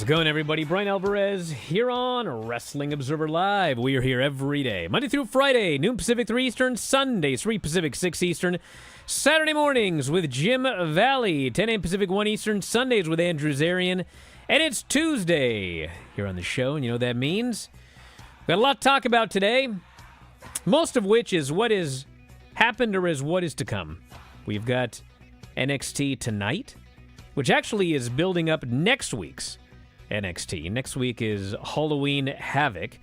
How's it going, everybody? Bryan Alvarez here on Wrestling Observer Live. We are here every day, Monday through Friday, noon Pacific, 3 Eastern, Sundays, 3 Pacific, 6 Eastern, Saturday mornings with Jim Valley, 10 a.m. Pacific, 1 Eastern, Sundays with Andrew Zarian, and it's Tuesday here on the show, and you know what that means? We've got a lot to talk about today, most of which is what has happened or is what is to come. We've got NXT tonight, which actually is building up next week's NXT. Next week is Halloween Havoc.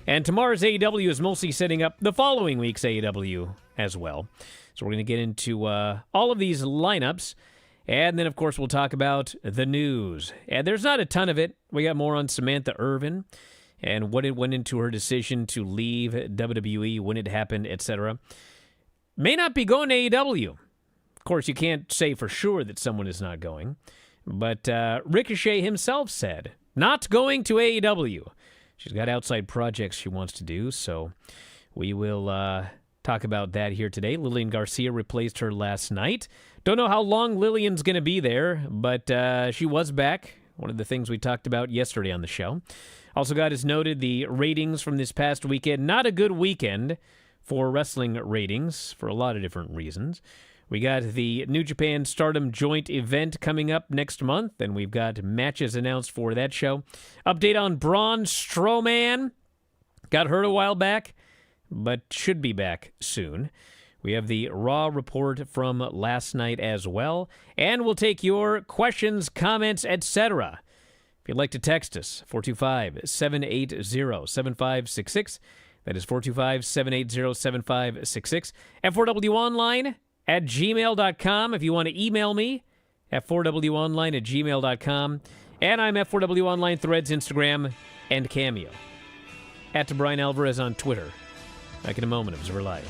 And tomorrow's AEW is mostly setting up the following week's AEW as well. So we're going to get into all of these lineups. And then, of course, we'll talk about the news. And there's not a ton of it. We got more on Samantha Irvin and what it went into her decision to leave WWE, when it happened, etc. May not be going to AEW. Of course, you can't say for sure that someone is not going. But Ricochet himself said, not going to AEW. She's got outside projects she wants to do, so we will talk about that here today. Lillian Garcia replaced her last night. Don't know how long Lillian's going to be there, but she was back. One of the things we talked about yesterday on the show. Also got as noted the ratings from this past weekend. Not a good weekend for wrestling ratings for a lot of different reasons. We got the New Japan Stardom joint event coming up next month, and we've got matches announced for that show. Update on Braun Strowman. Got hurt a while back, but should be back soon. We have the Raw report from last night as well, and we'll take your questions, comments, etc. If you'd like to text us, 425-780-7566. That is 425-780-7566. F4W Online at gmail.com if you want to email me, F4WOnline at gmail.com. And I'm F4W Online, Threads, Instagram, and Cameo. At Bryan Alvarez on Twitter. Back in a moment, Observer Live.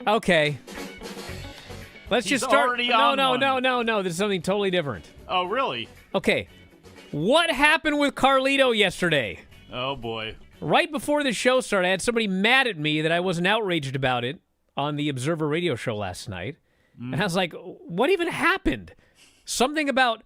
Okay. Let's He's just start. already on one. No. This is something totally different. Oh, really? Okay. What happened with Carlito yesterday? Oh, boy. Right before the show started, I had somebody mad at me that I wasn't outraged about it on the Observer radio show last night. And I was like, what even happened? Something about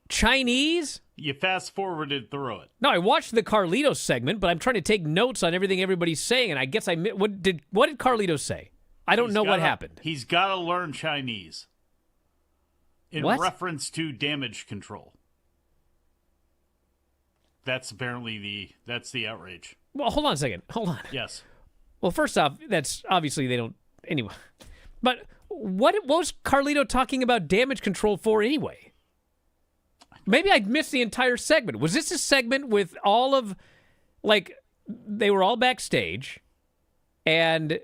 Chinese? You fast-forwarded through it. No, I watched the Carlito segment, but I'm trying to take notes on everything everybody's saying, and I guess what did Carlito say? I don't know what happened. He's got to learn Chinese. In What? reference to damage control. That's apparently that's the outrage. Well, hold on a second. Hold on. Yes. Well, first off, that's obviously they don't anyway. But what was Carlito talking about damage control for anyway? Maybe I missed the entire segment. Was this a segment with all of, like, they were all backstage, and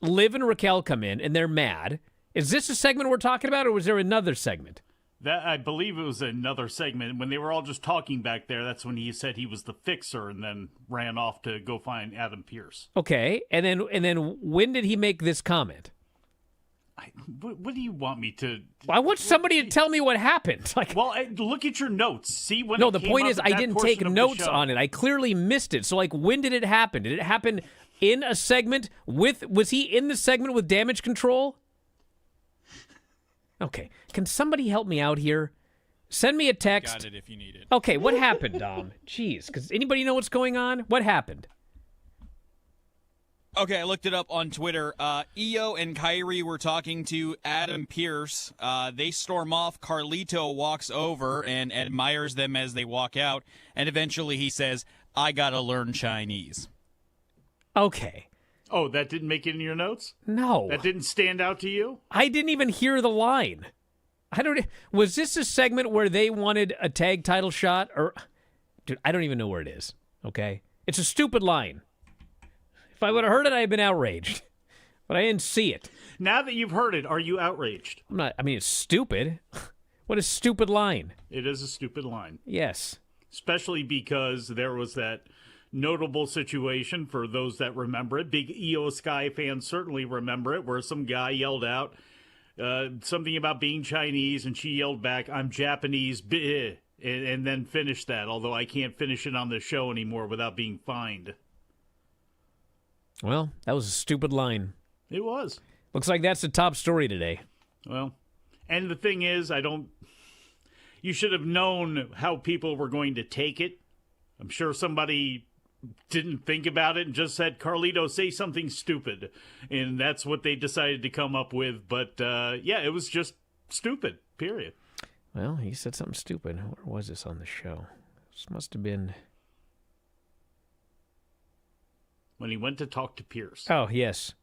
Liv and Raquel come in, and they're mad. Is this a segment we're talking about, or was there another segment? That I believe it was another segment. When they were all just talking back there, that's when he said he was the fixer and then ran off to go find Adam Pearce. Okay, and then when did he make this comment? What do you want me to... I want somebody to tell me what happened. Like, well, look at your notes. See when no, it the came point up is at I that didn't portion take of the notes show. on it. I clearly missed it. So, like, when did it happen? Did it happen in a segment with... Was he in the segment with damage control? Okay. Can somebody help me out here? Send me a text. Got it if you need it. Okay, what happened, Dom? Jeez, because anybody know what's going on? What happened? Okay, I looked it up on Twitter. Io and Kyrie were talking to Adam Pearce. They storm off. Carlito walks over and admires them as they walk out. And eventually he says, I gotta learn Chinese. Okay. Oh, that didn't make it in your notes? No. That didn't stand out to you? I didn't even hear the line. Was this a segment where they wanted a tag title shot? Or, dude, I don't even know where it is, okay? It's a stupid line. If I would have heard it, I'd have been outraged. But I didn't see it. Now that you've heard it, are you outraged? I'm not. I mean, it's stupid. What a stupid line. It is a stupid line. Yes. Especially because there was that notable situation for those that remember it. Big EO Sky fans certainly remember it, where some guy yelled out something about being Chinese, and she yelled back, I'm Japanese, bleh, and then finished that, although I can't finish it on the show anymore without being fined. Well, that was a stupid line. It was. Looks like that's the top story today. Well, and the thing is, you should have known how people were going to take it. I'm sure somebody didn't think about it and just said, Carlito, say something stupid. And that's what they decided to come up with. But, yeah, it was just stupid, period. Well, he said something stupid. Where was this on the show? This must have been... When he went to talk to Pearce. Oh, yes.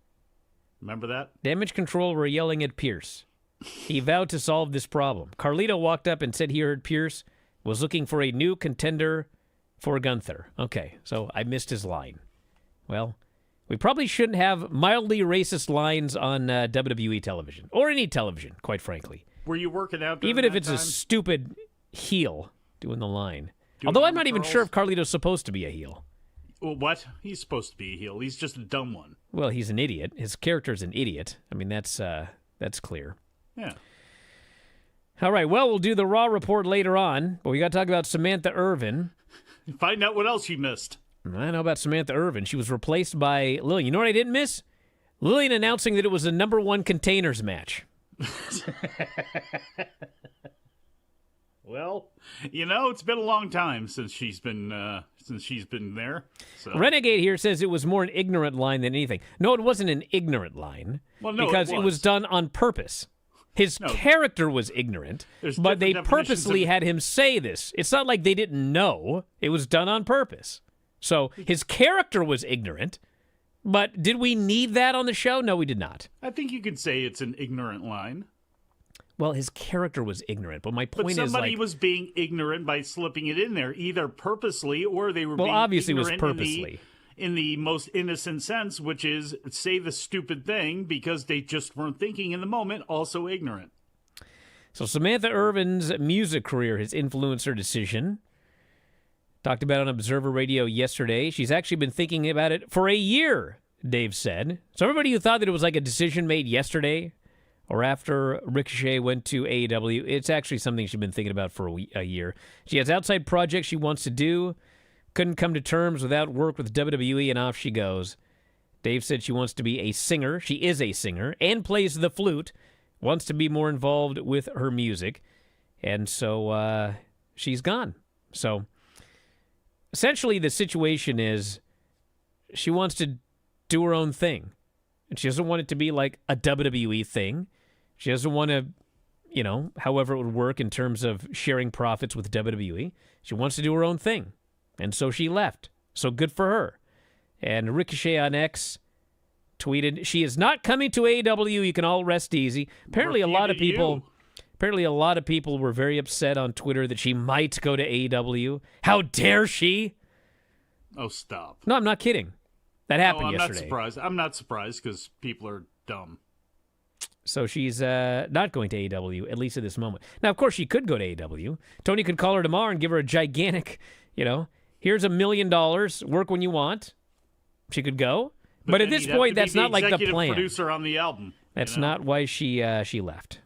Remember that? Damage control were yelling at Pearce. He vowed to solve this problem. Carlito walked up and said he heard Pearce was looking for a new contender for Gunther. Okay, so I missed his line. Well, we probably shouldn't have mildly racist lines on WWE television, or any television, quite frankly. Were you working out during even if that it's time? a stupid heel doing the line. Although I'm not even sure if Carlito's supposed to be a heel. Well, what? He's supposed to be a heel. He's just a dumb one. Well, he's an idiot. His character's an idiot. I mean, that's clear. Yeah. All right, well, we'll do the Raw report later on, but we got to talk about Samantha Irvin. Find out what else you missed. I know about Samantha Irvin. She was replaced by Lillian. You know what I didn't miss? Lillian announcing that it was a #1 containers match. Well, it's been a long time since she's been there. So. Renegade here says it was more an ignorant line than anything. No, it wasn't an ignorant line. Well, no, because it was done on purpose. His character was ignorant, but they purposely had him say this. It's not like they didn't know. It was done on purpose. So his character was ignorant, but did we need that on the show? No, we did not. I think you could say it's an ignorant line. Well, his character was ignorant, but my point is, somebody was being ignorant by slipping it in there, either purposely or they were being obviously it was ignorant purposely. In the most innocent sense, which is say the stupid thing because they just weren't thinking in the moment, also ignorant. So Samantha Irvin's music career has influenced her decision. Talked about it on Observer Radio yesterday. She's actually been thinking about it for a year. Dave said. So everybody who thought that it was like a decision made yesterday or after Ricochet went to AEW, it's actually something she's been thinking about for a year. She has outside projects she wants to do, couldn't come to terms without work with WWE, and off she goes. Dave said she wants to be a singer. She is a singer and plays the flute, wants to be more involved with her music, and so she's gone. So essentially the situation is she wants to do her own thing. And she doesn't want it to be like a WWE thing. She doesn't want to, however it would work in terms of sharing profits with WWE. She wants to do her own thing. And so she left. So good for her. And Ricochet on X tweeted, "She is not coming to AEW. You can all rest easy." Apparently a lot of people were very upset on Twitter that she might go to AEW. How dare she? Oh, stop. No, I'm not kidding. That happened yesterday. I'm not surprised because people are dumb. So she's not going to AEW, at least at this moment. Now, of course, she could go to AEW. Tony could call her tomorrow and give her a gigantic, here's $1 million, work when you want. She could go. But at this point, that's not like the plan. Producer on the album. That's not why she left.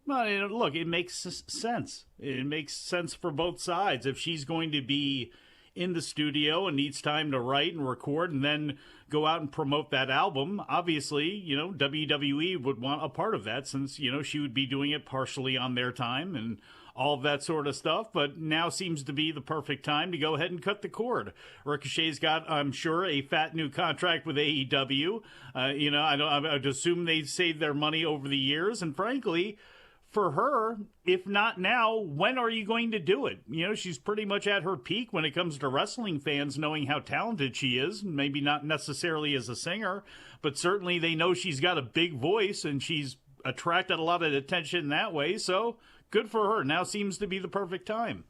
Well, look, it makes sense. It makes sense for both sides. If she's going to be in the studio and needs time to write and record and then go out and promote that album, obviously, WWE would want a part of that since, she would be doing it partially on their time and all of that sort of stuff. But now seems to be the perfect time to go ahead and cut the cord. Ricochet's got, I'm sure, a fat new contract with AEW. I'd assume they saved their money over the years. And frankly, for her, if not now, when are you going to do it? She's pretty much at her peak when it comes to wrestling fans knowing how talented she is. Maybe not necessarily as a singer, but certainly they know she's got a big voice and she's attracted a lot of attention that way. So good for her. Now seems to be the perfect time.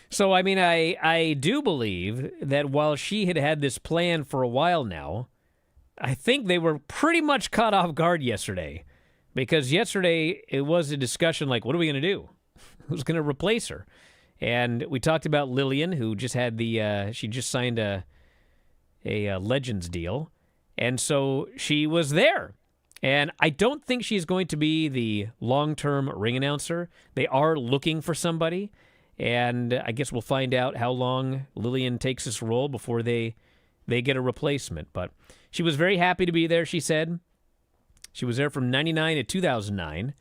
So, I do believe that while she had this plan for a while now, I think they were pretty much caught off guard yesterday. Because yesterday it was a discussion like, what are we going to do? Who's going to replace her? And we talked about Lillian, who just had she just signed a Legends deal. And so she was there. And I don't think she's going to be the long-term ring announcer. They are looking for somebody. And I guess we'll find out how long Lillian takes this role before they get a replacement. But she was very happy to be there, she said. She was there from 99 to 2009,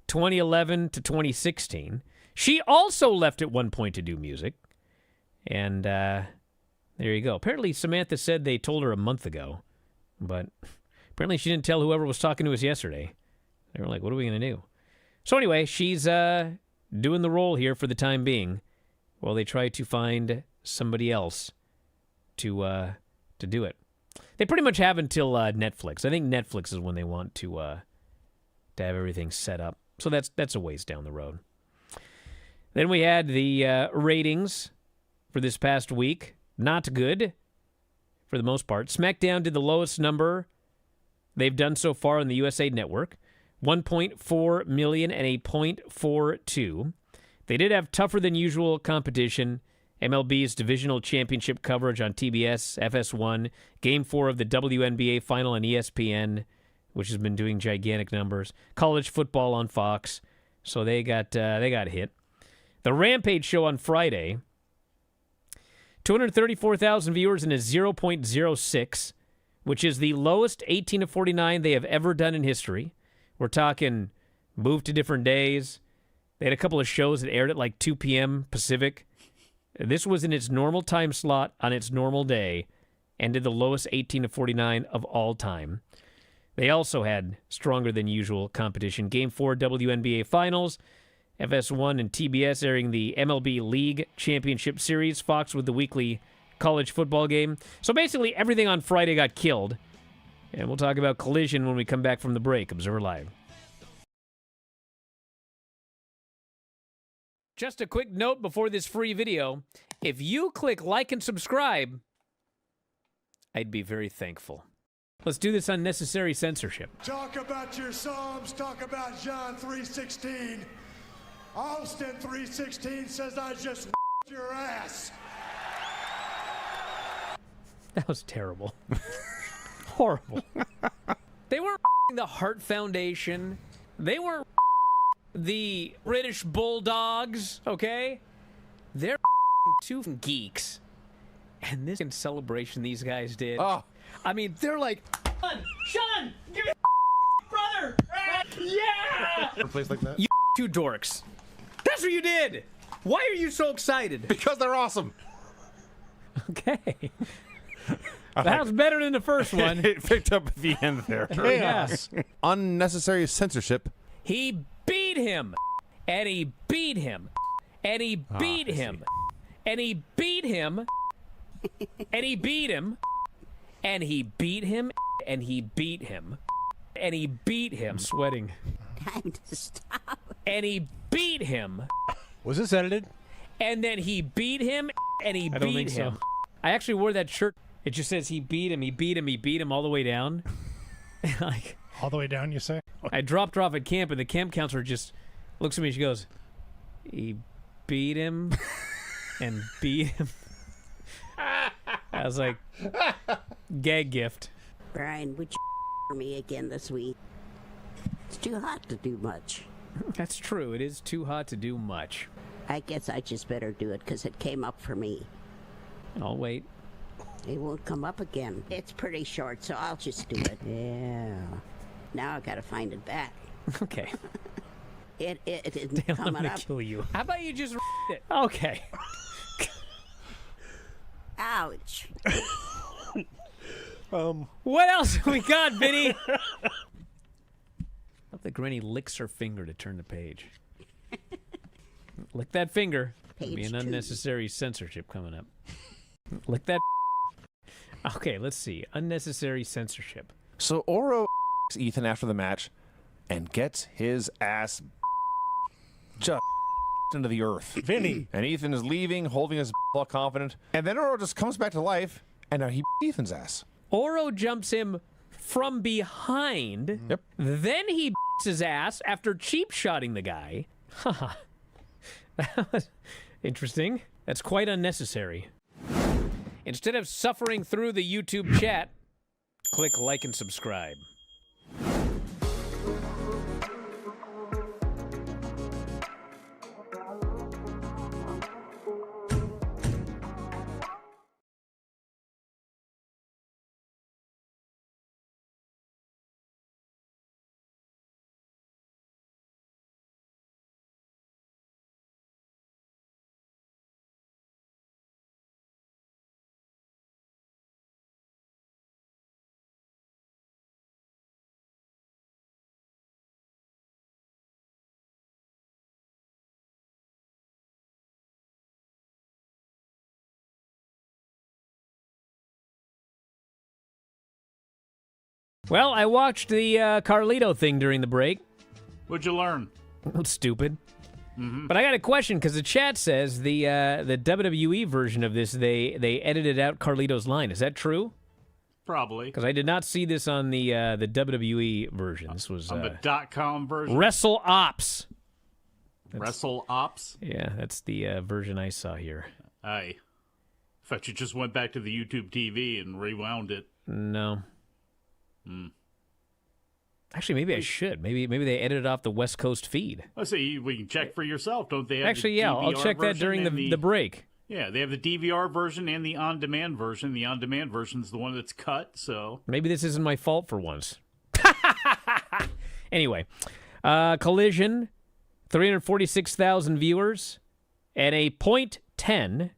2011 to 2016. She also left at one point to do music. And there you go. Apparently, Samantha said they told her a month ago. But apparently she didn't tell whoever was talking to us yesterday. They were like, what are we going to do? So anyway, she's doing the role here for the time being while they try to find somebody else to do it. They pretty much have until Netflix. I think Netflix is when they want to have everything set up. So that's a ways down the road. Then we had the ratings for this past week. Not good for the most part. SmackDown did the lowest number they've done so far on the USA Network. 1.4 million and a 0.42. They did have tougher than usual competition. MLB's divisional championship coverage on TBS, FS1, Game 4 of the WNBA final on ESPN, which has been doing gigantic numbers, college football on Fox, so they got hit. The Rampage show on Friday, 234,000 viewers and a 0.06, which is the lowest 18 to 49 they have ever done in history. We're talking moved to different days. They had a couple of shows that aired at like 2 p.m. Pacific. This was in its normal time slot on its normal day and did the lowest 18 to 49 of all time. They also had stronger than usual competition. Game 4 WNBA Finals, FS1 and TBS airing the MLB League Championship Series, Fox with the weekly college football game. So basically everything on Friday got killed. And we'll talk about Collision when we come back from the break. Observer Live. Just a quick note before this free video. If you click like and subscribe, I'd be very thankful. Let's do this unnecessary censorship. Talk about your Psalms, talk about John 3:16. Austin 3:16 says I just your ass. That was terrible. horrible. They weren't the Heart Foundation. They weren't the British Bulldogs, okay? They're two geeks. And this celebration these guys did. Oh. I mean, they're like, Sean, give me brother. Yeah. A place like that? You two dorks. That's what you did. Why are you so excited? Because they're awesome. Okay. That was better than the first one. It picked up at the end there. Yes. Unnecessary censorship. He beat him. And he beat him. And he beat him. And he beat him. And he beat him. And he beat him. And he beat him. And he beat him. Sweating. Time to stop. And he beat him. Was this edited? And then he beat him. And he beat him. So. I actually wore that shirt. It just says he beat him, he beat him, he beat him all the way down. Like, all the way down, you say? I dropped her off at camp, and the camp counselor just looks at me. She goes, "He beat him and beat him." I was like, "Gag gift." Brian, would you for me again this week? It's too hot to do much. That's true. It is too hot to do much. I guess I just better do it because it came up for me. I'll wait. It won't come up again. It's pretty short, so I'll just do it. Yeah. Now I gotta find it back. Okay. It isn't Damn, I'm coming gonna up. kill you. How about you just it? Okay. Ouch. What else we got, Vinny? I love that Granny licks her finger to turn the page. Lick that finger. There'll be Page an 2. unnecessary censorship coming up. Lick that. Okay, let's see. Unnecessary censorship. So Oro Ethan after the match and gets his ass just into the earth. Vinny. And Ethan is leaving, holding his all confident. And then Oro just comes back to life, and now he Ethan's ass. Oro jumps him from behind. Yep. Then he his ass after cheap shotting the guy. Haha. That was interesting. That's quite unnecessary. Instead of suffering through the YouTube chat, click like and subscribe. Well, I watched the Carlito thing during the break. What'd you learn? That's stupid. But I got a question because the chat says the WWE version of this they edited out Carlito's line. Is that true? Probably. Because I did not see this on the WWE version. This was On the .com version. Wrestle Ops. Wrestle Ops? Yeah, that's the version I saw here. I thought you just went back to the YouTube TV and rewound it. No. Actually, maybe I should. Maybe they edited off the West Coast feed. Let's see. We can check for yourself. Don't they have Actually, the yeah, DVR I'll check that version during and the break. Yeah, they have the DVR version and the on-demand version. The on-demand version is the one that's cut, so... Maybe this isn't my fault for once. Anyway, Collision, 346,000 viewers, at a .10. 1-0.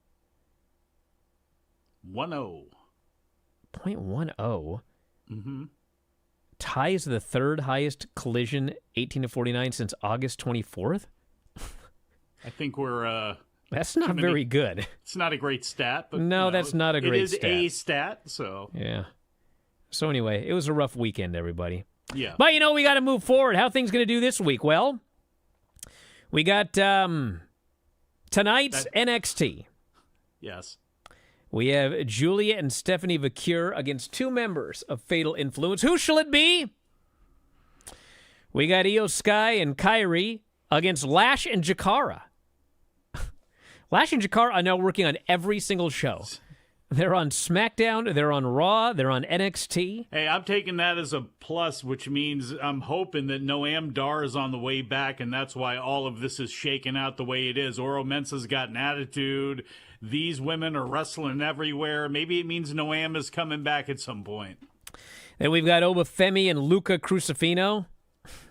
0.10. Mm-hmm. Ties the third highest Collision 18 to 49 since August 24th. I think we're... That's not very good. It's not a great stat, but... No, that's not a great stat. It is a stat, so... Yeah. So anyway, it was a rough weekend, everybody. Yeah. But, you know, we got to move forward. How are things going to do this week? Well, we got tonight's NXT. Yes. We have Julia and Stephanie Vacure against two members of Fatal Influence. Who shall it be? We got Io Sky and Kairi against Lash and Jakara. Lash and Jakara are now working on every single show. They're on SmackDown. They're on Raw. They're on NXT. Hey, I'm taking that as a plus, which means I'm hoping that Noam Dar is on the way back, and that's why all of this is shaking out the way it is. Oro Mensah's got an attitude. These women are wrestling everywhere. Maybe it means Noam is coming back at some point. Then we've got Obafemi and Luca Crucifino.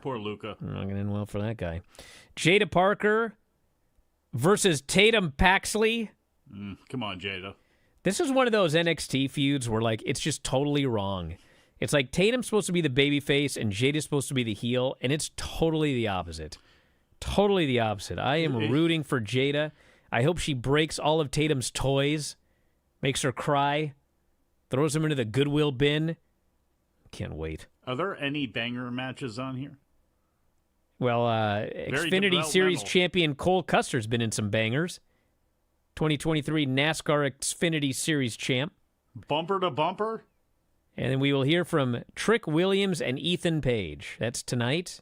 Poor Luca. Not going to end well for that guy. Jada Parker versus Tatum Paxley. Come on, Jada. This is one of those NXT feuds where, like, it's just totally wrong. It's like Tatum's supposed to be the babyface and Jada's supposed to be the heel, and it's totally the opposite. Totally the opposite. I am rooting for Jada. I hope she breaks all of Tatum's toys, makes her cry, throws them into the Goodwill bin. Can't wait. Are there any banger matches on here? Well, Xfinity Series champion Cole Custer's been in some bangers. 2023 NASCAR Xfinity Series champ. Bumper to bumper? And then we will hear from Trick Williams and Ethan Page. That's tonight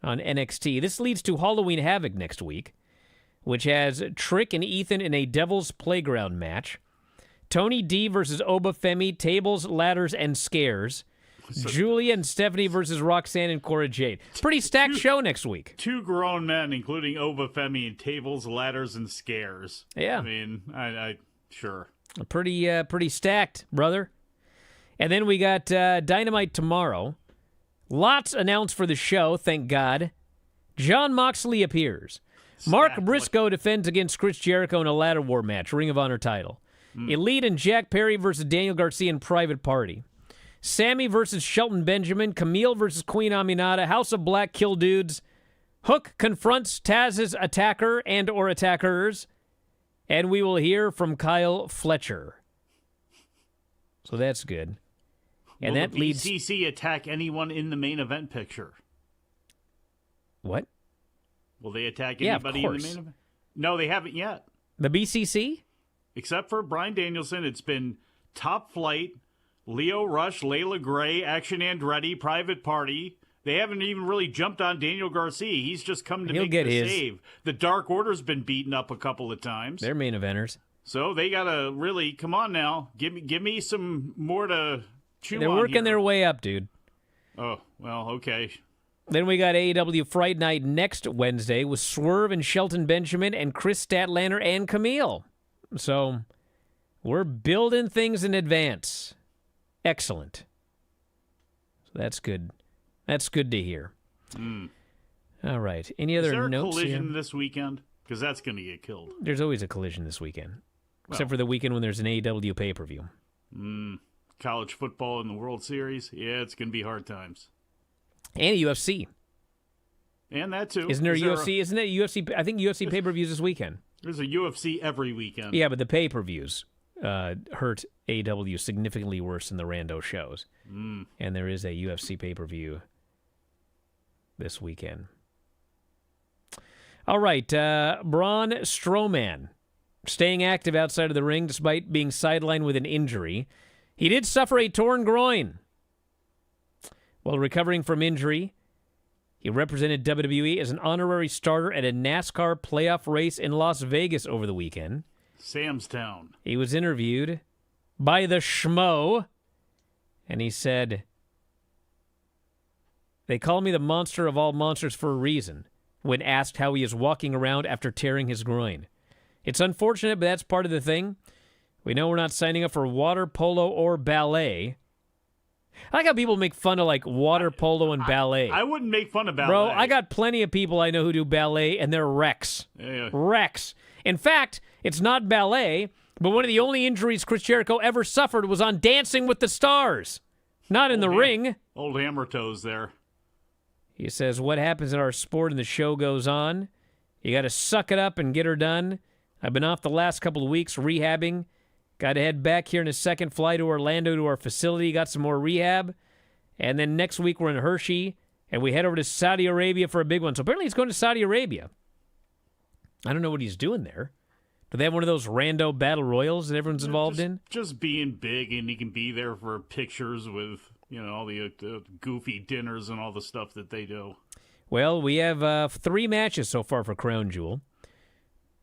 on NXT. This leads to Halloween Havoc next week, which has Trick and Ethan in a Devil's Playground match. Tony D versus Obafemi, tables, ladders, and scares. Julia and Stephanie versus Roxanne and Cora Jade. Pretty stacked show next week. Two grown men, including Obafemi, in tables, ladders, and scares. Yeah. I mean, I sure. Pretty stacked, brother. And then we got Dynamite tomorrow. Lots announced for the show, thank God. Jon Moxley appears. Mark Briscoe defends against Chris Jericho in a ladder war match, Ring of Honor title. Elite and Jack Perry versus Daniel Garcia in Private Party. Sammy versus Shelton Benjamin. Camille versus Queen Aminata. House of Black kill dudes. Hook confronts Taz's attacker and or attackers. And we will hear from Kyle Fletcher. So that's good. And will that the leads... BCC attack anyone in the main event picture? What? Will they attack Yeah, of anybody in the course. main event? No, they haven't yet. The BCC? Except for Bryan Danielson, it's been Top Flight, Leo Rush, Layla Gray, Action Andretti, Private Party. They haven't even really jumped on Daniel Garcia. He's just come to He'll make get the his. save. The Dark Order's been beaten up a couple of times. They're main eventers. So they got to really, come on now, give me some more to chew on. They're working here. their way up, dude. Oh, well, okay. Then we got AEW Fright Night next Wednesday with Swerve and Shelton Benjamin and Chris Statlander and Camille. So we're building things in advance. Excellent. So that's good. That's good to hear. All right. Any Is other there a notes collision here? this weekend? Because that's going to get killed. There's always a collision this weekend. Except for the weekend when there's an AEW pay-per-view. College football in the World Series, yeah, it's going to be hard times. And UFC. And that too. Isn't there UFC? Isn't it UFC? I think UFC pay-per-views this weekend. There's a UFC every weekend. Yeah, but the pay-per-views hurt AEW significantly worse than the rando shows. And there is a UFC pay-per-view this weekend. All right, Braun Strowman staying active outside of the ring despite being sidelined with an injury. He did suffer a torn groin. While recovering from injury, he represented WWE as an honorary starter at a NASCAR playoff race in Las Vegas over the weekend. Sam's Town. He was interviewed by the Schmo, and he said, "They call me the monster of all monsters for a reason," when asked how he is walking around after tearing his groin. "It's unfortunate, but that's part of the thing. We know we're not signing up for water polo or ballet." I like how people make fun of, like, water polo and ballet. I wouldn't make fun of ballet. Bro, I got plenty of people I know who do ballet, and they're wrecks. Yeah. Wrecks. In fact, it's not ballet, but one of the only injuries Chris Jericho ever suffered was on Dancing with the Stars. Not in the ring. Old hammer toes there. He says, what happens in our sport and the show goes on? You got to suck it up and get her done. I've been off the last couple of weeks rehabbing. Got to head back here in a second, fly to Orlando to our facility, got some more rehab. And then next week we're in Hershey, and we head over to Saudi Arabia for a big one. So apparently he's going to Saudi Arabia. I don't know what he's doing there. Do they have one of those rando battle royals that everyone's involved in? Just being big, and he can be there for pictures with, all the goofy dinners and all the stuff that they do. Well, we have 3 matches so far for Crown Jewel.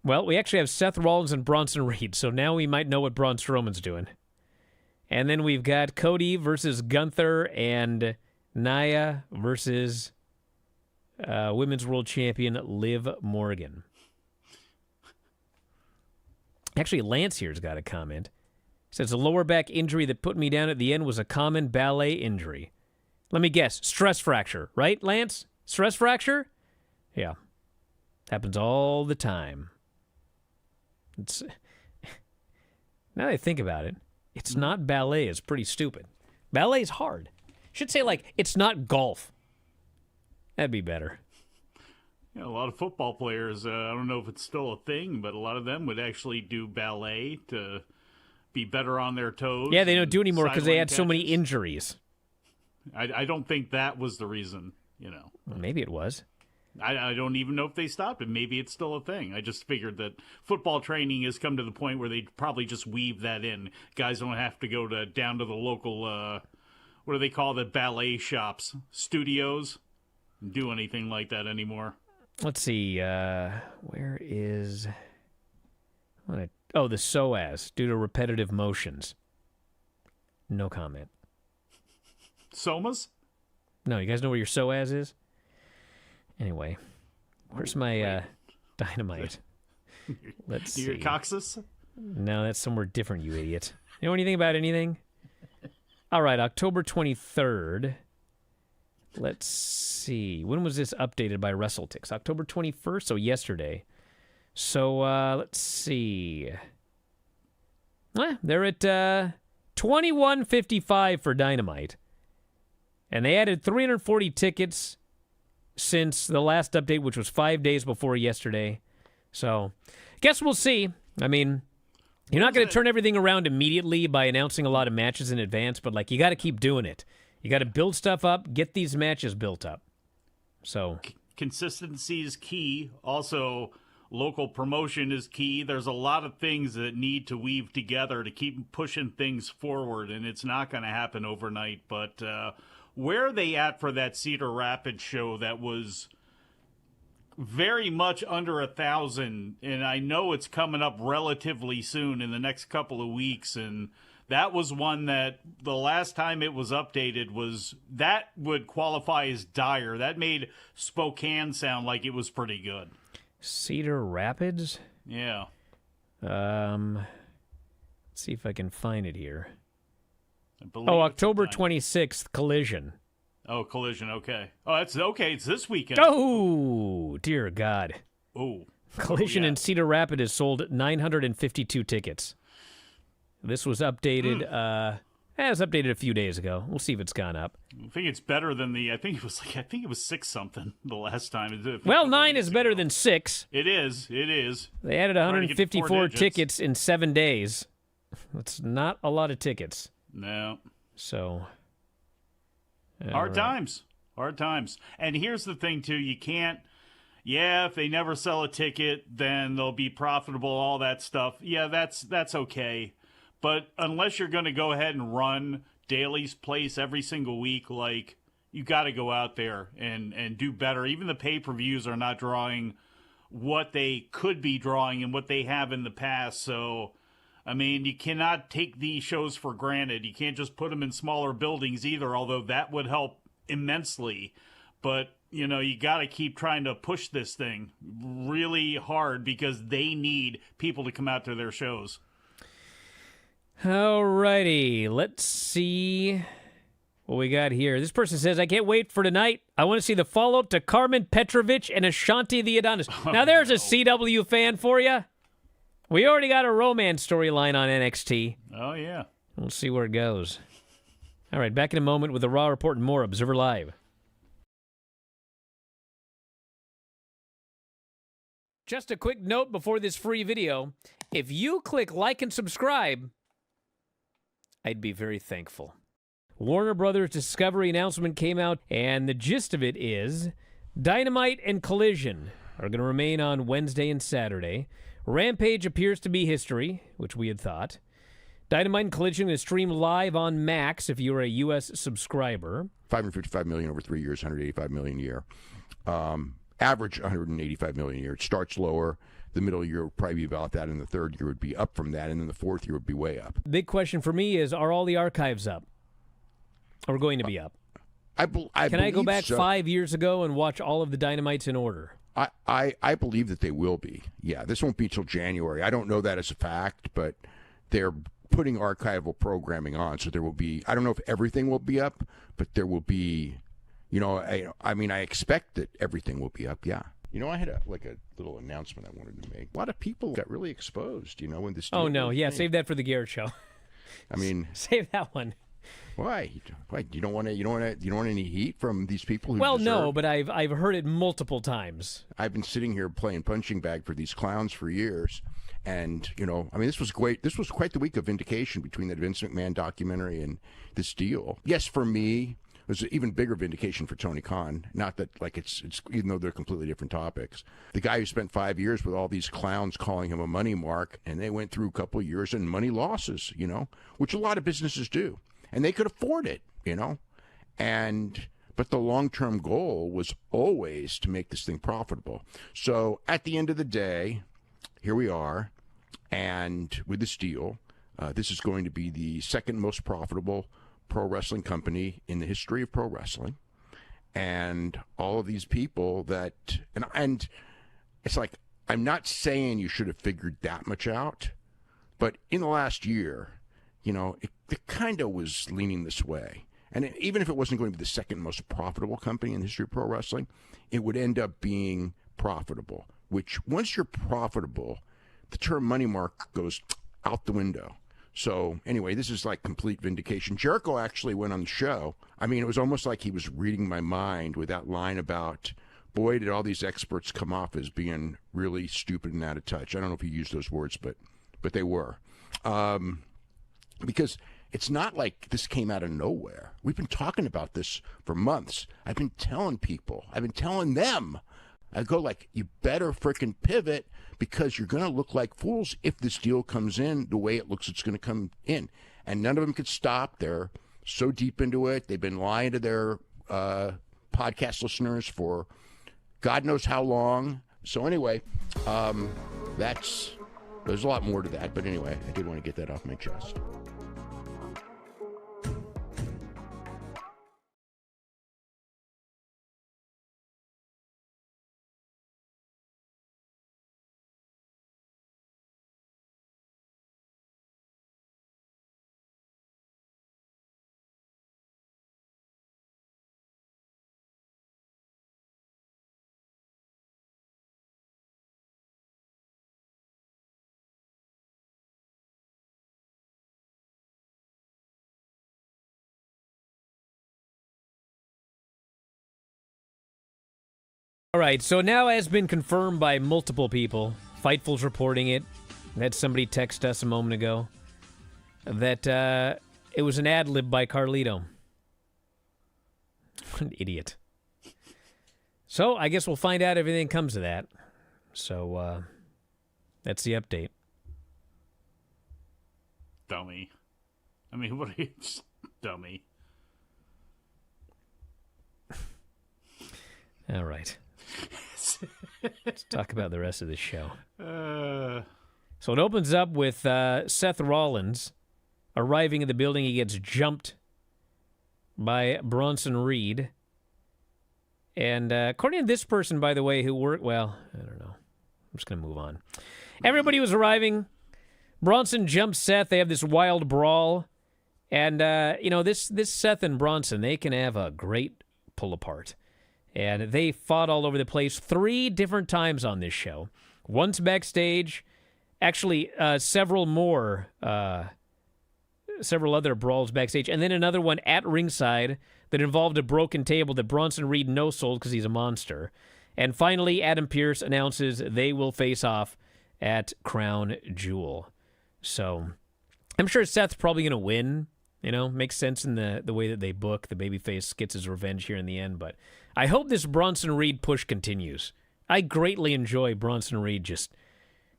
Well, we actually have Seth Rollins and Bronson Reed, so now we might know what Braun Strowman's doing. And then we've got Cody versus Gunther and Nia versus Women's World Champion Liv Morgan. Actually, Lance here's got a comment. He says, the lower back injury that put me down at the end was a common ballet injury. Let me guess, stress fracture, right, Lance? Stress fracture? Yeah. Happens all the time. It's now that I think about it, it's not ballet. It's pretty stupid. Ballet's hard. Should say, like, it's not golf. That'd be better. Yeah, a lot of football players, I don't know if it's still a thing, but a lot of them would actually do ballet to be better on their toes. Yeah, they don't do anymore because they sideline had so many catches. injuries. I don't think that was the reason, you know. Well, maybe it was. I don't even know if they stopped it. Maybe it's still a thing. I just figured that football training has come to the point where they probably just weave that in. Guys don't have to go down to the local, what do they call the ballet shops? Studios? Do anything like that anymore. Let's see. Where is... the psoas, due to repetitive motions. No comment. Somas? No, you guys know where your psoas is? Anyway, where's my dynamite? Let's see. Your coccyx? No, that's somewhere different, you idiot. You know anything about anything? All right, October 23rd. Let's see. When was this updated by WrestleTix? October 21st, so yesterday. So, let's see. They're at 21.55 for Dynamite. And they added 340 tickets since the last update, which was 5 days before yesterday. So, guess we'll see. I mean, you're not going to turn everything around immediately by announcing a lot of matches in advance, but, like, you got to keep doing it. You got to build stuff up, get these matches built up. So, Consistency is key. Also, local promotion is key. There's a lot of things that need to weave together to keep pushing things forward, and it's not going to happen overnight. But where are they at for that Cedar Rapids show that was very much under 1,000? And I know it's coming up relatively soon in the next couple of weeks, and that was one that the last time it was updated was that would qualify as dire. That made Spokane sound like it was pretty good. Cedar Rapids? Yeah. Let's see if I can find it here. I believe October it's 26th, Collision. Oh, Collision, okay. Oh, that's okay. It's this weekend. Oh, dear God. Oh. Collision yeah. in Cedar Rapids has sold 952 tickets. This was updated. It was updated a few days ago. We'll see if it's gone up. I think it's better than I think it was 6 something the last time. Well, 9 is better than 6. It is. They added Trying to get 4 154 digits. tickets in 7 days. That's not a lot of tickets. No. So, Hard times. And here's the thing, too. You can't, if they never sell a ticket, then they'll be profitable, all that stuff. Yeah, that's okay. But unless you're going to go ahead and run Daly's Place every single week, like, you got to go out there and do better. Even the pay-per-views are not drawing what they could be drawing and what they have in the past. So, I mean, you cannot take these shows for granted. You can't just put them in smaller buildings either, although that would help immensely. But, you got to keep trying to push this thing really hard because they need people to come out to their shows. alrighty. Let's see what we got here. This person says, I can't wait for tonight. I want to see the follow-up to Carmen Petrovich and Ashanti the Adonis. Now, there's a CW fan for you. We already got a romance storyline on NXT. Oh, yeah. We'll see where it goes. All right, back in a moment with the Raw Report and more. Observer Live. Just a quick note before this free video. If you click like and subscribe, I'd be very thankful. Warner Brothers Discovery announcement came out, and the gist of it is Dynamite and Collision are going to remain on Wednesday and Saturday. Rampage appears to be history, which we had thought. Dynamite and Collision is streamed live on Max if you're a U.S. subscriber. $555 million over 3 years, $185 million a year. Average $185 million a year. It starts lower. The middle year would probably be about that, and the third year would be up from that, and then the fourth year would be way up. Big question for me is, are all the archives up? Or going to be up? Can I go back 5 years ago and watch all of the Dynamites in order? I believe that they will be. Yeah, this won't be till January. I don't know that as a fact, but they're putting archival programming on, so there will be. I don't know if everything will be up, but there will be. I mean, I expect that everything will be up. Yeah. I had a little announcement I wanted to make. A lot of people got really exposed. When this. Oh no! Yeah, save that for the Garrett show. I mean, save that one. Why? You don't want any heat from these people who no, but I've heard it multiple times. I've been sitting here playing punching bag for these clowns for years, and I mean, this was great. This was quite the week of vindication between the Vince McMahon documentary and this deal. Yes, for me, it was an even bigger vindication for Tony Khan. Not that it's even though they're completely different topics. The guy who spent 5 years with all these clowns calling him a money mark, and they went through a couple of years in money losses, which a lot of businesses do. And they could afford it, but the long-term goal was always to make this thing profitable. So at the end of the day, here we are, and with this deal, this is going to be the second most profitable pro wrestling company in the history of pro wrestling. And all of these people and it's like, I'm not saying you should have figured that much out, but in the last year, it kind of was leaning this way. And even if it wasn't going to be the second most profitable company in the history of pro wrestling, it would end up being profitable, which once you're profitable, the term money mark goes out the window. So anyway, this is like complete vindication. Jericho actually went on the show. I mean, it was almost like he was reading my mind with that line about, boy, did all these experts come off as being really stupid and out of touch. I don't know if he used those words, but they were. Because it's not like this came out of nowhere. We've been talking about this for months. I've been telling people. I've been telling them. I go you better frickin' pivot because you're going to look like fools if this deal comes in the way it looks it's going to come in. And none of them could stop. They're so deep into it. They've been lying to their podcast listeners for God knows how long. So anyway, there's a lot more to that. But anyway, I did want to get that off my chest. All right, so now has been confirmed by multiple people. Fightful's reporting it. Had somebody text us a moment ago that it was an ad lib by Carlito. What an idiot. So I guess we'll find out if everything comes to that. So that's the update. Dummy. I mean, what are you... Dummy. All right. Let's talk about the rest of the show. So it opens up with Seth Rollins arriving at the building. He gets jumped by Bronson Reed. And according to this person, by the way, who worked... Well, I don't know. I'm just going to move on. Everybody was arriving. Bronson jumps Seth. They have this wild brawl. And, this Seth and Bronson, they can have a great pull-apart. And they fought all over the place 3 different times on this show. Once backstage, actually several other brawls backstage, and then another one at ringside that involved a broken table that Bronson Reed no-sold because he's a monster. And finally, Adam Pearce announces they will face off at Crown Jewel. So I'm sure Seth's probably going to win. Makes sense in the way that they book. The babyface gets his revenge here in the end. But I hope this Bronson Reed push continues. I greatly enjoy Bronson Reed just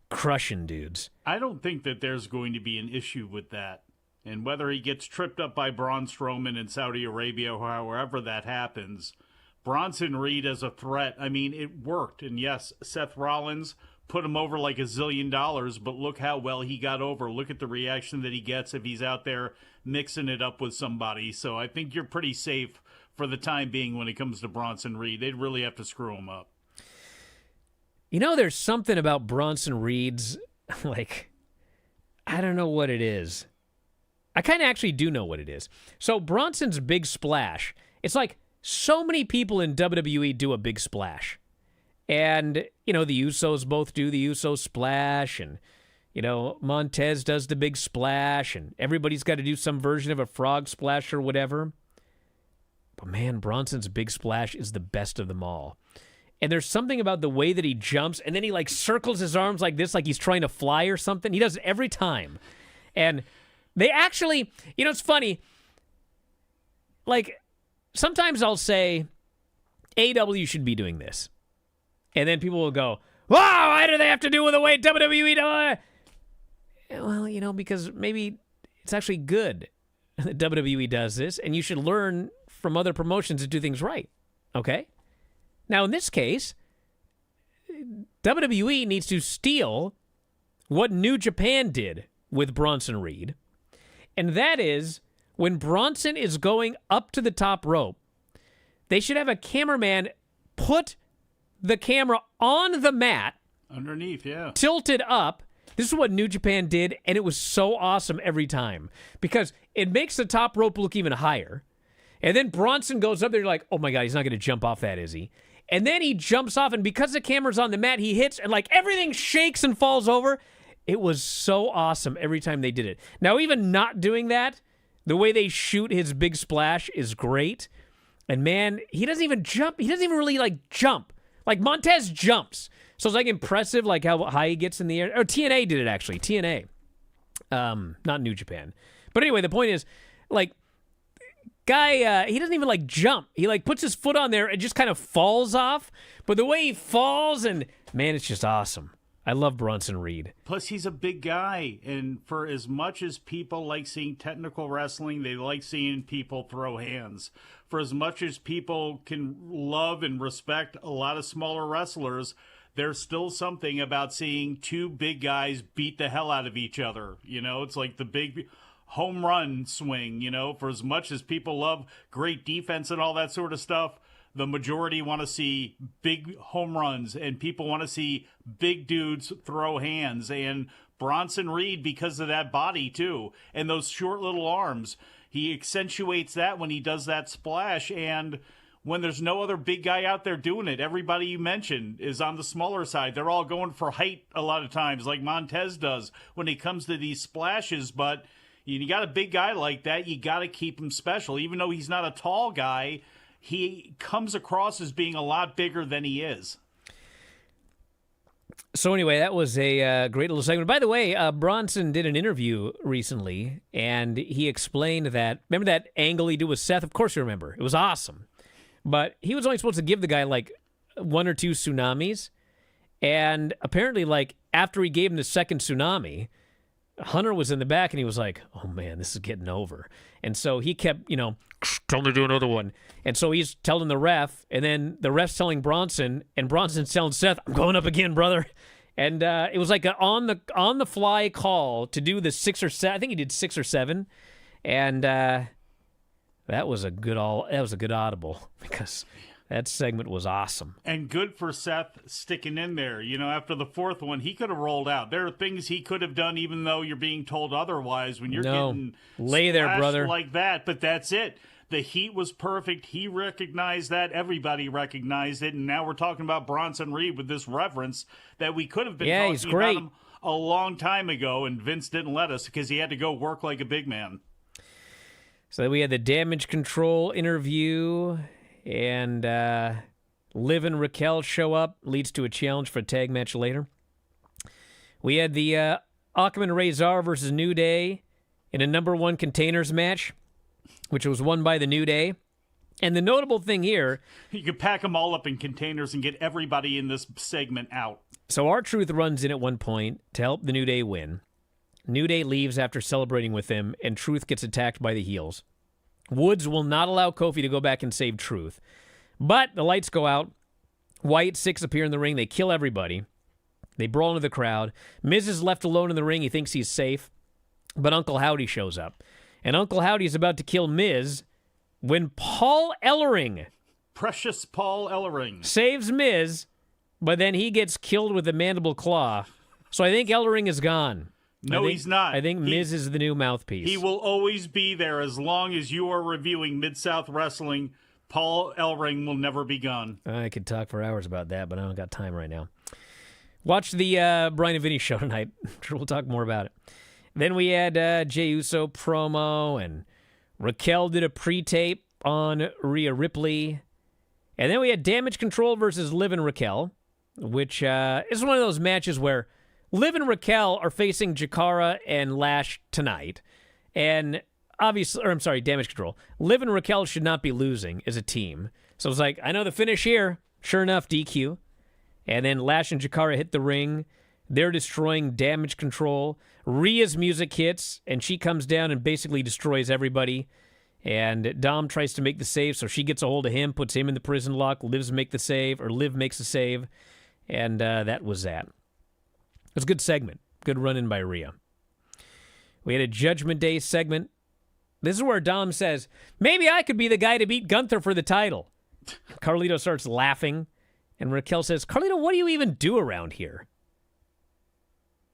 crushing dudes. I don't think that there's going to be an issue with that. And whether he gets tripped up by Braun Strowman in Saudi Arabia or however that happens, Bronson Reed as a threat, I mean, it worked. And yes, Seth Rollins put him over like $1 zillion, but look how well he got over. Look at the reaction that he gets if he's out there mixing it up with somebody. So I think you're pretty safe for the time being when it comes to Bronson Reed. They'd really have to screw him up. You know, there's something about Bronson Reed's, like, I don't know what it is. I kind of actually do know what it is. So Bronson's big splash, it's like so many people in WWE do a big splash. And, you know, the Usos both do the Uso splash, and, you know, Montez does the big splash, and everybody's got to do some version of a frog splash or whatever. But, man, Bronson's big splash is the best of them all. And there's something about the way that he jumps, and then he, like, circles his arms like this, like he's trying to fly or something. He does it every time. And they actually, you know, it's funny. Like, sometimes I'll say, AEW should be doing this. And then people will go, wow, why do they have to do with the way WWE does? Well, you know, because maybe it's actually good that WWE does this, and you should learn from other promotions to do things right. Okay? Now, in this case, WWE needs to steal what New Japan did with Bronson Reed, and that is when Bronson is going up to the top rope, they should have a cameraman put the camera on the mat. Underneath, yeah. Tilted up. This is what New Japan did, and it was so awesome every time because it makes the top rope look even higher. And then Bronson goes up there, you're like, oh my God, he's not going to jump off that, is he? And then he jumps off, and because the camera's on the mat, he hits, and like everything shakes and falls over. It was so awesome every time they did it. Now, even not doing that, the way they shoot his big splash is great. And man, he doesn't even jump. He doesn't even really like jump. Like Montez jumps. So it's like impressive, like how high he gets in the air. Oh, TNA did it actually. TNA. Not New Japan. But anyway, the point is, like, guy, he doesn't even like jump. He like puts his foot on there and just kind of falls off. But the way he falls, and man, it's just awesome. I love Bronson Reed. Plus, he's a big guy, and for as much as people like seeing technical wrestling, they like seeing people throw hands. For as much as people can love and respect a lot of smaller wrestlers, there's still something about seeing two big guys beat the hell out of each other. You know, it's like the big home run swing, you know. For as much as people love great defense and all that sort of stuff, the majority want to see big home runs, and people want to see big dudes throw hands. And Bronson Reed, because of that body, too, and those short little arms, he accentuates that when he does that splash. And when there's no other big guy out there doing it, everybody you mentioned is on the smaller side. They're all going for height a lot of times, like Montez does when he comes to these splashes. But you got a big guy like that, you got to keep him special. Even though he's not a tall guy, he comes across as being a lot bigger than he is. So anyway, that was a great little segment. By the way, Bronson did an interview recently, and he explained that, remember that angle he did with Seth? Of course you remember. It was awesome. But he was only supposed to give the guy like 1 or 2 tsunamis, and apparently like after he gave him the second tsunami, Hunter was in the back, and he was like, oh, man, this is getting over. And so he kept, you know, tell him to do another one. And so he's telling the ref, and then the ref's telling Bronson, and Bronson's telling Seth, I'm going up again, brother. And it was like an on-the-fly call to do the 6 or 7. I think he did 6 or 7. And that was a good audible because that segment was awesome. And good for Seth sticking in there. You know, after the 4th one, he could have rolled out. There are things he could have done even though you're being told otherwise when you're getting lay there, brother, like that. But that's it. The heat was perfect. He recognized that. Everybody recognized it. And now we're talking about Bronson Reed with this reference that we could have been talking about him a long time ago, and Vince didn't let us because he had to go work like a big man. So we had the Damage Control interview, and Liv and Raquel show up, leads to a challenge for a tag match later. We had the Akam and Razor versus New Day in a number 1 containers match, which was won by the New Day. And the notable thing here, you could pack them all up in containers and get everybody in this segment out. So R-Truth runs in at one point to help the New Day win. New Day leaves after celebrating with him, and Truth gets attacked by the heels. Woods will not allow Kofi to go back and save Truth. But the lights go out. White 6 appear in the ring. They kill everybody. They brawl into the crowd. Miz is left alone in the ring. He thinks he's safe. But Uncle Howdy shows up. And Uncle Howdy is about to kill Miz when Paul Ellering, Precious Paul Ellering, saves Miz, but then he gets killed with a mandible claw. So I think Ellering is gone. No, he's not. I think Miz is the new mouthpiece. He will always be there as long as you are reviewing Mid-South Wrestling. Paul Ellering will never be gone. I could talk for hours about that, but I don't got time right now. Watch the Brian and Vinny show tonight. I'm sure we'll talk more about it. Then we had Jey Uso promo, and Raquel did a pre-tape on Rhea Ripley. And then we had Damage Control versus Liv and Raquel, which is one of those matches where Liv and Raquel are facing Jakara and Lash tonight. And obviously, or I'm sorry, Damage Control. Liv and Raquel should not be losing as a team. So it's like, I know the finish here. Sure enough, DQ. And then Lash and Jakara hit the ring. They're destroying Damage Control. Rhea's music hits, and she comes down and basically destroys everybody. And Dom tries to make the save, so she gets a hold of him, puts him in the prison lock. Liv makes the save, and that was that. It was a good segment. Good run-in by Rhea. We had a Judgment Day segment. This is where Dom says, maybe I could be the guy to beat Gunther for the title. Carlito starts laughing, and Raquel says, Carlito, what do you even do around here?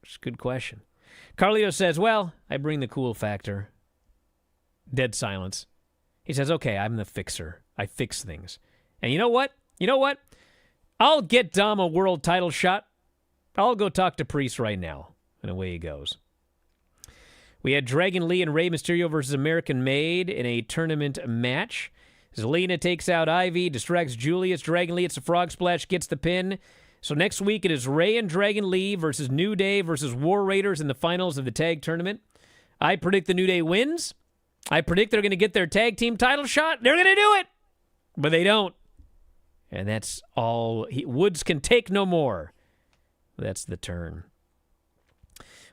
It's a good question. Carlito says, well, I bring the cool factor. Dead silence. He says, okay, I'm the fixer. I fix things. And you know what? I'll get Dom a world title shot. I'll go talk to Priest right now. And away he goes. We had Dragon Lee and Rey Mysterio versus American Made in a tournament match. Zelina takes out Ivy, distracts Julius. Dragon Lee hits a frog splash, gets the pin. So next week it is Rey and Dragon Lee versus New Day versus War Raiders in the finals of the tag tournament. I predict the New Day wins. I predict they're going to get their tag team title shot. They're going to do it. But they don't. And that's all. Woods can take no more. That's the turn.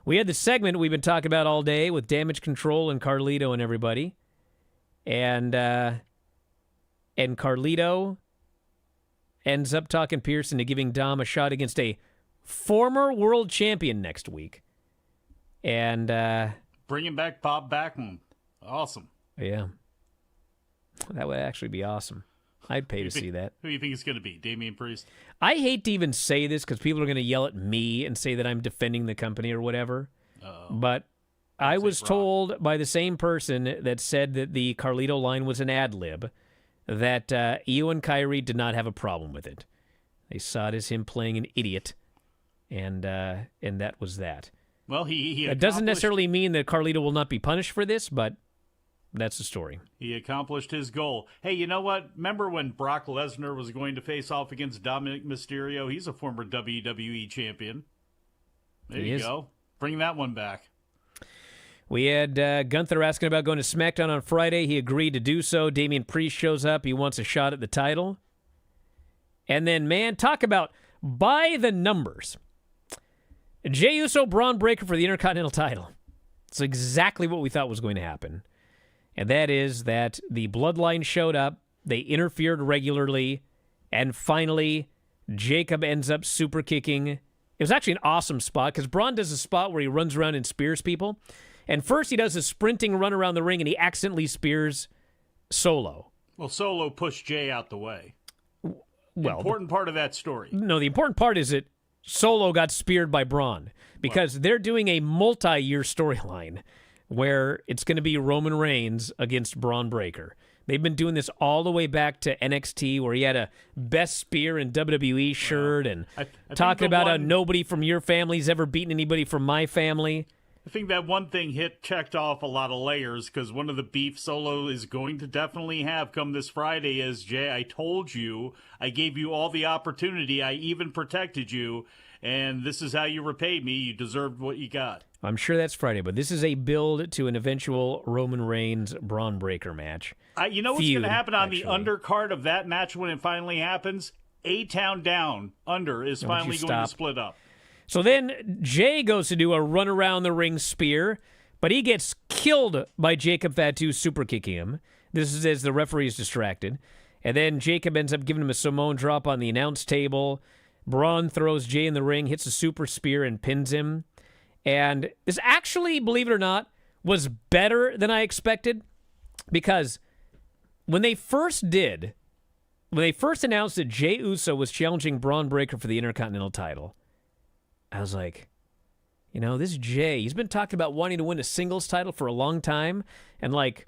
We had the segment we've been talking about all day with Damage Control and Carlito and everybody. And Carlito ends up talking Pierce into giving Dom a shot against a former world champion next week. And bringing back Bob Backlund. Awesome. Yeah. That would actually be awesome. I'd pay to see that. Who do you think it's going to be? Damian Priest? I hate to even say this because people are going to yell at me and say that I'm defending the company or whatever. But I was told by the same person that said that the Carlito line was an ad-lib that Io and Kyrie did not have a problem with it. They saw it as him playing an idiot, and that was that. Well, he it doesn't necessarily mean that Carlito will not be punished for this, but that's the story. He accomplished his goal. Hey, you know what? Remember when Brock Lesnar was going to face off against Dominic Mysterio? He's a former WWE champion. There you go. Bring that one back. We had Gunther asking about going to SmackDown on Friday. He agreed to do so. Damian Priest shows up. He wants a shot at the title. And then, man, talk about by the numbers. Jey Uso, Braun Breaker for the Intercontinental title. It's exactly what we thought was going to happen. And that is that the Bloodline showed up, they interfered regularly, and finally, Jacob ends up super kicking. It was actually an awesome spot, because Braun does a spot where he runs around and spears people. And first he does a sprinting run around the ring, and he accidentally spears Solo. Well, Solo pushed Jay out the way. Well, important part of that story. No, the important part is that Solo got speared by Braun, because they're doing a multi-year storyline where it's going to be Roman Reigns against Braun Breaker. They've been doing this all the way back to NXT, where he had a best spear in WWE shirt, and I talking about how nobody from your family's ever beaten anybody from my family. I think that one thing checked off a lot of layers, because one of the beef Solo is going to definitely have come this Friday is, Jay, I told you, I gave you all the opportunity, I even protected you, and this is how you repaid me. You deserved what you got. I'm sure that's Friday, but this is a build to an eventual Roman Reigns Braun Breaker match. You know what's going to happen on the undercard of that match when it finally happens? A-Town Down Under is finally going to split up. So then Jay goes to do a run around the ring spear, but he gets killed by Jacob Fatu super kicking him. This is as the referee is distracted. And then Jacob ends up giving him a Samoan drop on the announce table. Braun throws Jay in the ring, hits a super spear, and pins him. And this actually, believe it or not, was better than I expected, because when they first announced that Jey Uso was challenging Braun Breaker for the Intercontinental title, I was like, you know, this Jay, he's been talking about wanting to win a singles title for a long time, and like,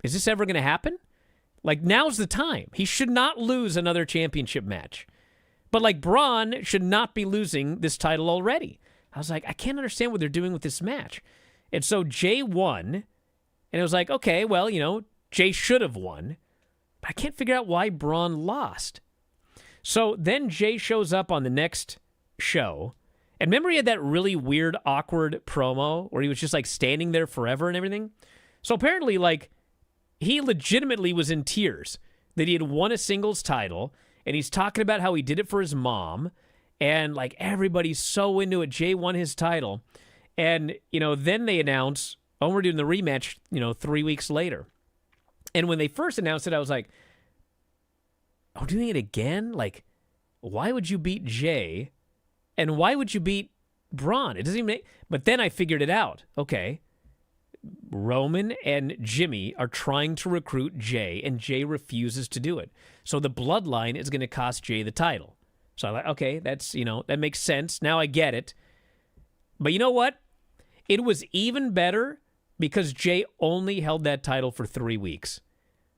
is this ever going to happen? Like, now's the time. He should not lose another championship match. But like, Braun should not be losing this title already. I was like, I can't understand what they're doing with this match. And so Jay won, and it was like, okay, well, you know, Jay should have won, but I can't figure out why Braun lost. So then Jay shows up on the next show, and remember he had that really weird, awkward promo where he was just like standing there forever and everything? So apparently, like, he legitimately was in tears that he had won a singles title, and he's talking about how he did it for his mom, and like everybody's so into it. Jay won his title. And, you know, then they announce, oh, we're doing the rematch, you know, 3 weeks later. And when they first announced it, I was like, oh, doing it again? Like, why would you beat Jay? And why would you beat Braun? It doesn't even make... But then I figured it out. Okay. Roman and Jimmy are trying to recruit Jay, and Jay refuses to do it. So the bloodline is going to cost Jay the title. So I'm like, okay, that's, you know, that makes sense. Now I get it. But you know what? It was even better because Jay only held that title for 3 weeks.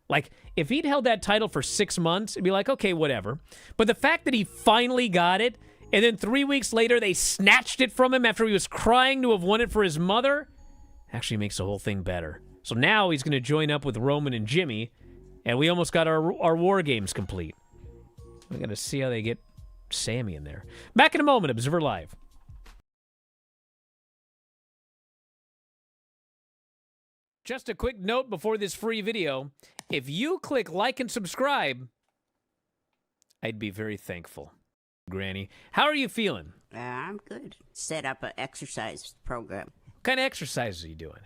Like, if he'd held that title for 6 months, it'd be like, okay, whatever. But the fact that he finally got it, and then 3 weeks later they snatched it from him after he was crying to have won it for his mother, actually makes the whole thing better. So now he's going to join up with Roman and Jimmy, and we almost got our War Games complete. We're going to see how they get Sammy in there. Back in a moment, Observer Live. Just a quick note before this free video. If you click like and subscribe, I'd be very thankful. Granny, how are you feeling? I'm good. Set up an exercise program. What kind of exercises are you doing?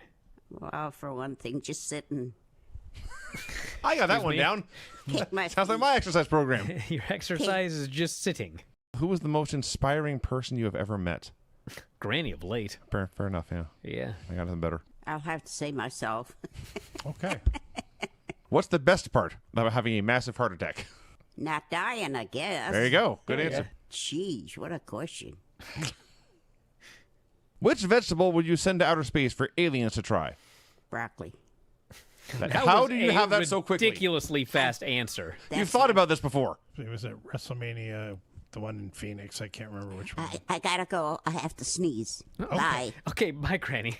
Well, for one thing, just sitting. I got that one me? down. Kick my Sounds like feet. my exercise program. Your exercise is just sitting. Who was the most inspiring person you have ever met? Granny of late. Fair enough, yeah. Yeah. I got nothing better. I'll have to say myself. Okay. What's the best part about having a massive heart attack? Not dying, I guess. There you go. Good answer. Jeez, what a question. Which vegetable would you send to outer space for aliens to try? Broccoli. How do you have that so quickly? Ridiculously fast answer. You've thought about this before. It was at WrestleMania, the one in Phoenix. I can't remember which one. I gotta go. I have to sneeze. Bye. Okay, bye, Granny.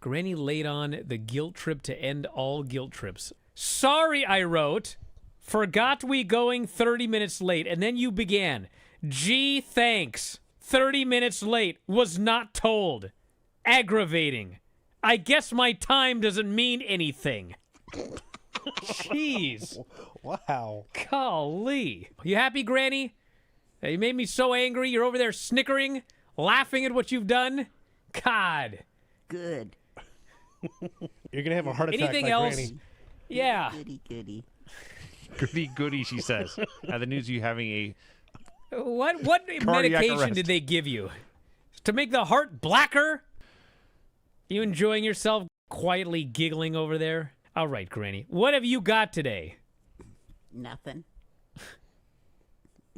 Granny laid on the guilt trip to end all guilt trips. Sorry, I wrote. Forgot we going 30 minutes late. And then you began. Gee, thanks. 30 minutes late. Was not told. Aggravating. I guess my time doesn't mean anything. Jeez. Wow. Golly. You happy, Granny? You made me so angry. You're over there snickering, laughing at what you've done. God. Good. You're going to have a heart attack Anything like else? Granny. Yeah. Goody, goody. Goody, she says. The news you having a... What Cardiac medication arrest. did they give you? To make the heart blacker? You enjoying yourself, quietly giggling over there? All right, Granny. What have you got today? Nothing.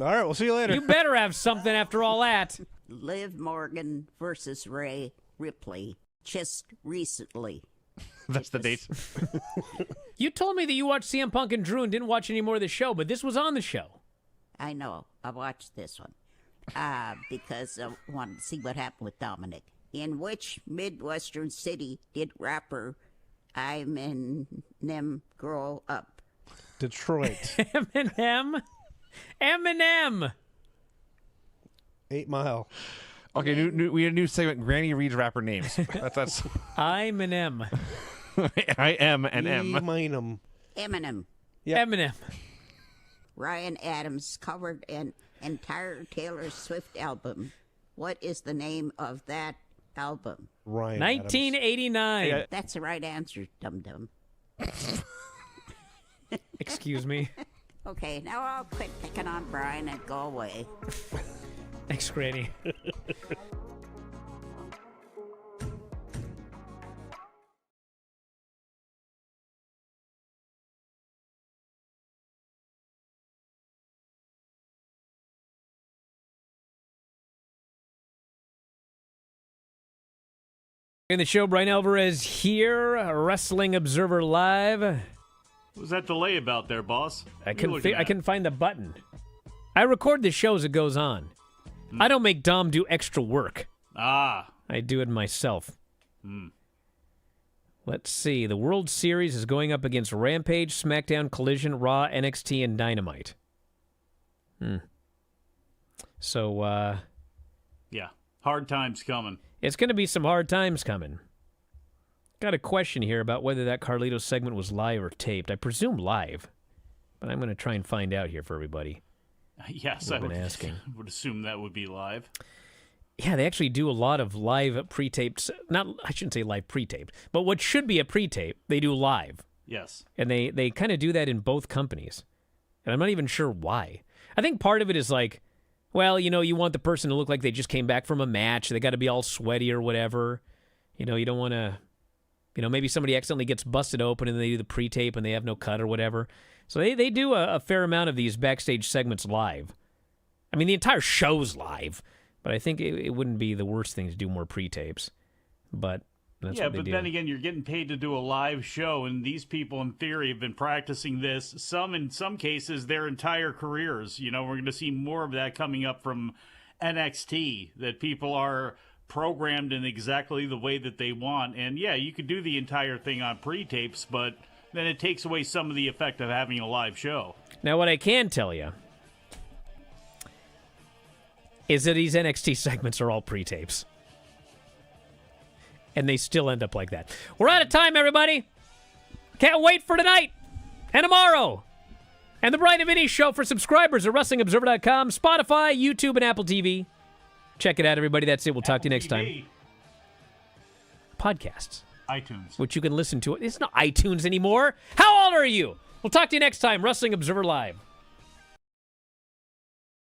All right, we'll see you later. You better have something after all that. Liv Morgan versus Ray Ripley. Just recently. That's the date. You told me that you watched CM Punk and Drew and didn't watch any more of the show, but this was on the show. I know. I watched this one because I wanted to see what happened with Dominic. In which Midwestern city did rapper Eminem grow up? Detroit. Eminem? 8 Mile. Okay, we had a new segment. Granny reads rapper names. That's I'm an M. I am an M. Eminem. Eminem. Yep. Eminem. Ryan Adams covered an entire Taylor Swift album. What is the name of that album? Ryan Adams. 1989. That's the right answer, dum-dum. Excuse me. Okay, now I'll quit picking on Brian and go away. Thanks, Granny. In the show, Bryan Alvarez here, Wrestling Observer Live. What was that delay about there, boss? I couldn't find the button. I record the show as it goes on. I don't make Dom do extra work. Ah. I do it myself. Let's see. The World Series is going up against Rampage, SmackDown, Collision, Raw, NXT, and Dynamite. So, Yeah. Hard times coming. it's going to be some hard times coming. Got a question here about whether that Carlito segment was live or taped. I presume live, but I'm going to try and find out here for everybody. Yes, I've I been asking. would assume that would be live. Yeah, they actually do a lot of live pre-taped. I shouldn't say live pre-taped, but what should be a pre-tape, they do live. Yes. And they kind of do that in both companies. And I'm not even sure why. I think part of it is like, well, you want the person to look like they just came back from a match. They got to be all sweaty or whatever. You don't want to, maybe somebody accidentally gets busted open and they do the pre-tape and they have no cut or whatever. So they do a fair amount of these backstage segments live. I mean, the entire show's live, but I think it wouldn't be the worst thing to do more pre-tapes. But that's what they do. Then again, you're getting paid to do a live show, and these people, in theory, have been practicing this. In some cases, their entire careers. We're going to see more of that coming up from NXT. That people are programmed in exactly the way that they want, and yeah, you could do the entire thing on pre-tapes, but then it takes away some of the effect of having a live show. Now, what I can tell you is that these NXT segments are all pre-tapes. And they still end up like that. We're out of time, everybody. Can't wait for tonight and tomorrow. And the Bryan and Vinny Show for subscribers at WrestlingObserver.com, Spotify, YouTube, and Apple TV. Check it out, everybody. That's it. We'll talk to you next time. Podcasts. iTunes. Which you can listen to. It's not iTunes anymore. How old are you? We'll talk to you next time. Wrestling Observer Live.